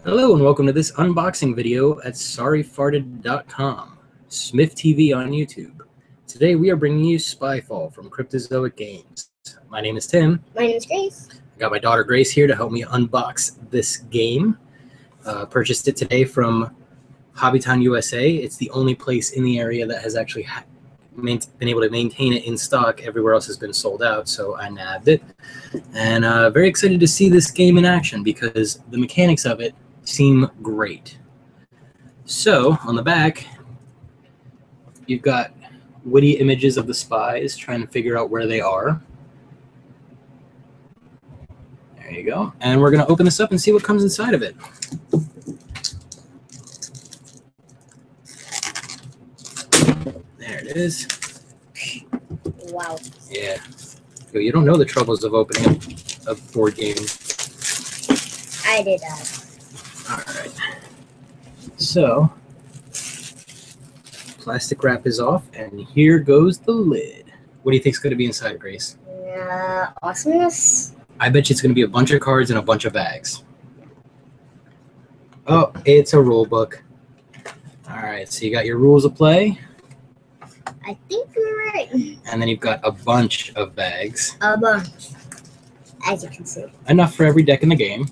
Hello and welcome to this unboxing video at sorryfarted.com, Smith TV on YouTube. Today we are bringing you Spyfall from Cryptozoic Games. My name is Tim. My name is Grace. I got my daughter Grace here to help me unbox this game. Purchased it today from Hobbytown USA. It's the only place in the area that has actually been able to maintain it in stock. Everywhere else has been sold out, so I nabbed it. And very excited to see this game in action because the mechanics of it seem great. So on the back, you've got witty images of the spies trying to figure out where they are. There you go. And we're going to open this up and see what comes inside of it. There it is. Wow. Yeah. You don't know the troubles of opening a board game. I did that. All right. So, plastic wrap is off, and here goes the lid. What do you think is going to be inside, Grace? Awesomeness. I bet you it's going to be a bunch of cards and a bunch of bags. Oh, it's a rule book. All right, so you got your rules of play. I think you're right. And then you've got a bunch of bags. A bunch, as you can see. Enough for every deck in the game.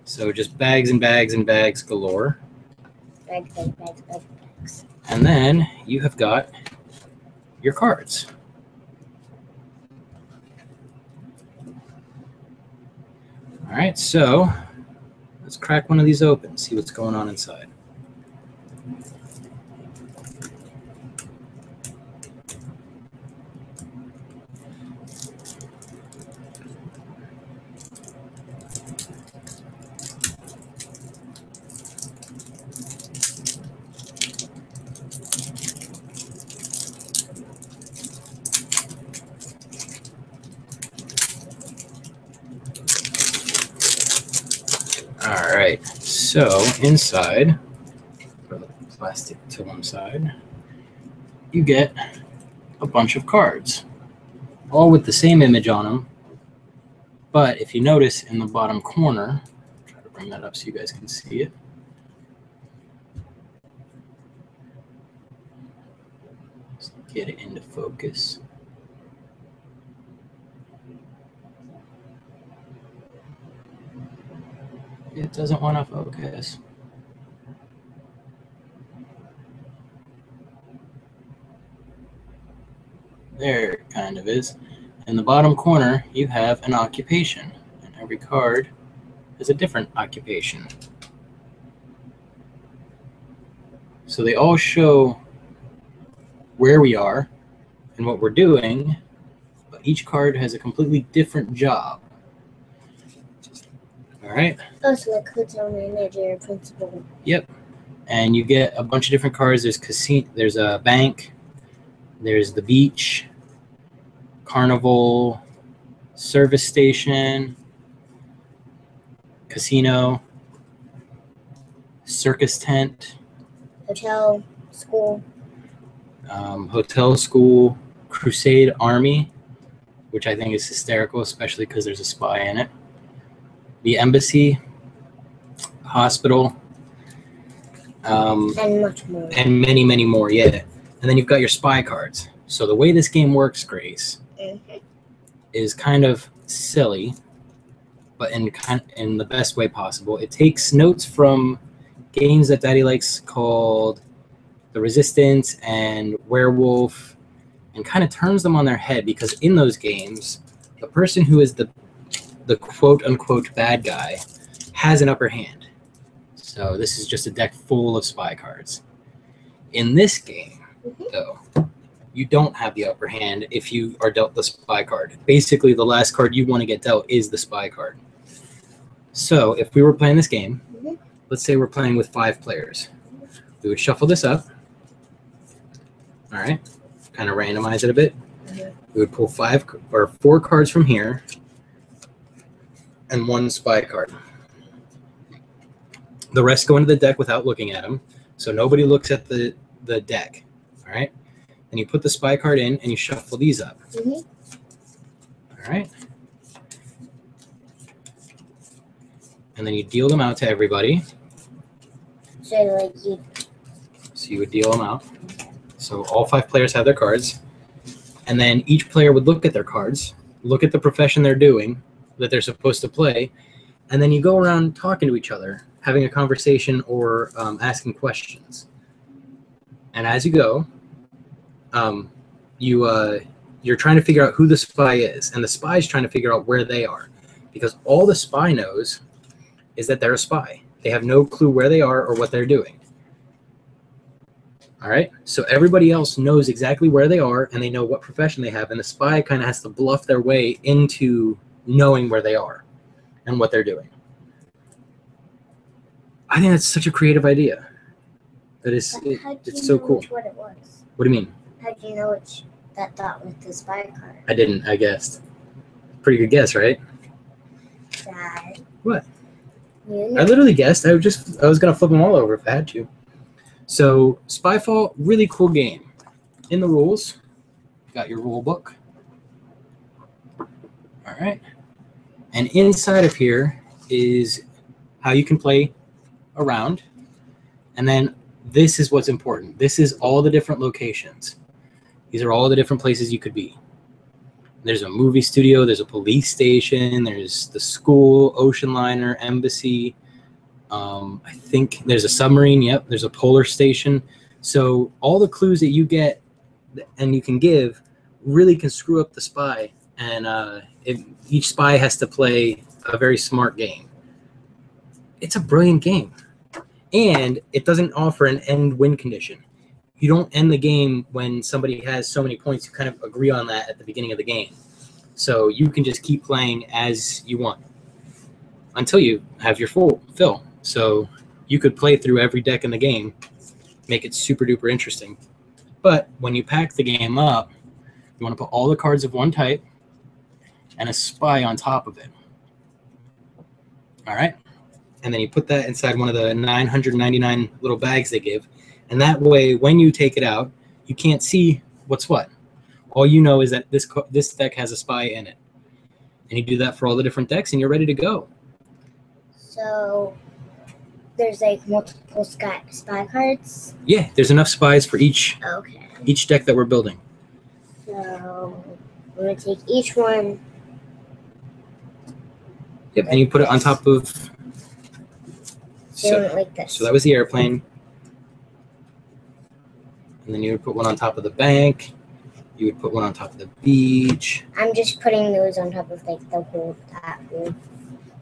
So just bags and bags and bags galore. Bags. And then you have got your cards. All right, so let's crack one of these open, see what's going on inside. All right, so inside, put the plastic to one side, you get a bunch of cards, all with the same image on them. But if you notice in the bottom corner, try to bring that up so you guys can see it. Let's get it into focus. It doesn't want to focus. There it kind of is. In the bottom corner, you have an occupation, and every card has a different occupation. So they all show where we are and what we're doing, but each card has a completely different job. All right. Oh, so like hotel manager, principal. Yep. And you get a bunch of different cards. There's casino. There's a bank. There's the beach, carnival, service station, casino, circus tent, Hotel, school. Hotel, school, crusade army, which I think is hysterical, especially because there's a spy in it. The embassy, hospital, And much more. and many, many more, yeah. And then you've got your spy cards. So the way this game works, Grace, is kind of silly, but in the best way possible. It takes notes from games that Daddy likes called The Resistance and Werewolf and kind of turns them on their head, because in those games, the person who is the quote-unquote bad guy has an upper hand. So this is just a deck full of spy cards. In this game, though, you don't have the upper hand if you are dealt the spy card. Basically, the last card you want to get dealt is the spy card. So if we were playing this game, let's say we're playing with 5 players. We would shuffle this up. All right, kind of randomize it a bit. We would pull 4 cards from here and 1 spy card. The rest go into the deck without looking at them, so nobody looks at the deck. All right, then you put the spy card in and you shuffle these up. All right, and then you deal them out to everybody. So like you. So you would deal them out. So all 5 players have their cards, and then each player would look at their cards, look at the profession they're doing, that they're supposed to play, and then you go around talking to each other, having a conversation or asking questions. And as you go, you're trying to figure out who the spy is, and the spy is trying to figure out where they are, because all the spy knows is that they're a spy. They have no clue where they are or what they're doing. All right, so everybody else knows exactly where they are, and they know what profession they have, and the spy kind of has to bluff their way into knowing where they are and what they're doing. I think that's such a creative idea. That is, it's so cool. What it was? What do you mean? How do you know which that dot was the spy card? I didn't. I guessed. Pretty good guess, right? Dad. What? You know. I literally guessed. I was gonna flip them all over if I had to. So Spyfall, really cool game. In the rules, got your rule book. All right. And inside of here is how you can play around. And then this is what's important. This is all the different locations. These are all the different places you could be. There's a movie studio, there's a police station, there's the school, ocean liner, embassy. I think there's a submarine. Yep, there's a polar station. So all the clues that you get and you can give really can screw up the spy. And each spy has to play a very smart game. It's a brilliant game. And it doesn't offer an end-win condition. You don't end the game when somebody has so many points. You kind of agree on that at the beginning of the game. So you can just keep playing as you want until you have your fill. So you could play through every deck in the game, make it super duper interesting. But when you pack the game up, you want to put all the cards of one type and a spy on top of it. All right? And then you put that inside one of the 999 little bags they give. And that way, when you take it out, you can't see what's what. All you know is that this deck has a spy in it. And you do that for all the different decks, and you're ready to go. So there's like multiple spy cards? Yeah, there's enough spies for each deck that we're building. So I'm going to take each one. Yep, and you put it on top of... like this. So that was the airplane. And then you would put one on top of the bank. You would put one on top of the beach. I'm just putting those on top of like the whole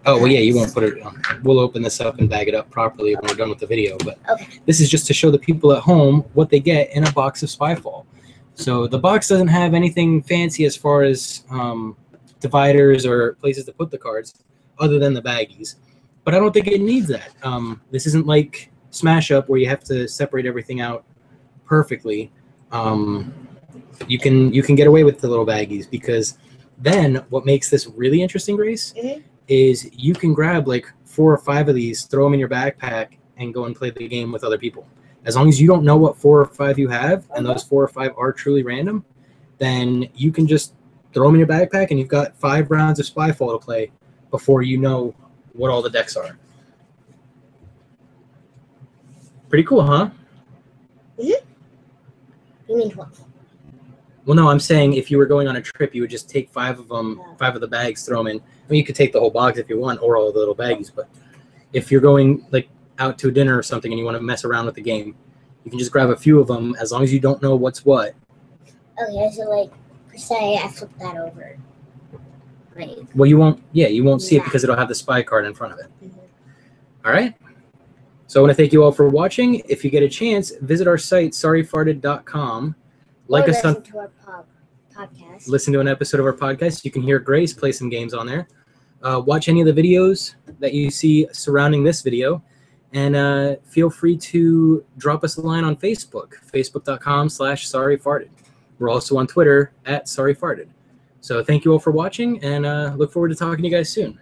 Oh, well, yeah, you won't put it on. We'll open this up and bag it up properly when we're done with the video. But this is just to show the people at home what they get in a box of Spyfall. So the box doesn't have anything fancy as far as dividers or places to put the cards other than the baggies. But I don't think it needs that. This isn't like Smash Up where you have to separate everything out perfectly. You can get away with the little baggies, because then what makes this really interesting, Grace, is you can grab like 4 or 5 of these, throw them in your backpack, and go and play the game with other people. As long as you don't know what 4 or 5 you have, and those 4 or 5 are truly random, then you can just throw them in your backpack, and you've got 5 rounds of Spyfall to play before you know what all the decks are. Pretty cool, huh? You mean 12? Well, no, I'm saying if you were going on a trip, you would just take 5 of them, 5 of the bags, throw them in. I mean, you could take the whole box if you want, or all the little baggies. But if you're going like out to dinner or something and you want to mess around with the game, you can just grab a few of them, as long as you don't know what's what. Okay, so like, per se, I flip that over. Like, well, you won't. Yeah, you won't see it because it'll have the spy card in front of it. All right. So I want to thank you all for watching. If you get a chance, visit our site, sorryfarted.com. Like us on to our podcast. Listen to an episode of our podcast. You can hear Grace play some games on there. Watch any of the videos that you see surrounding this video. And feel free to drop us a line on Facebook, facebook.com/sorryfarted. We're also on Twitter @sorryfarted. So thank you all for watching, and look forward to talking to you guys soon.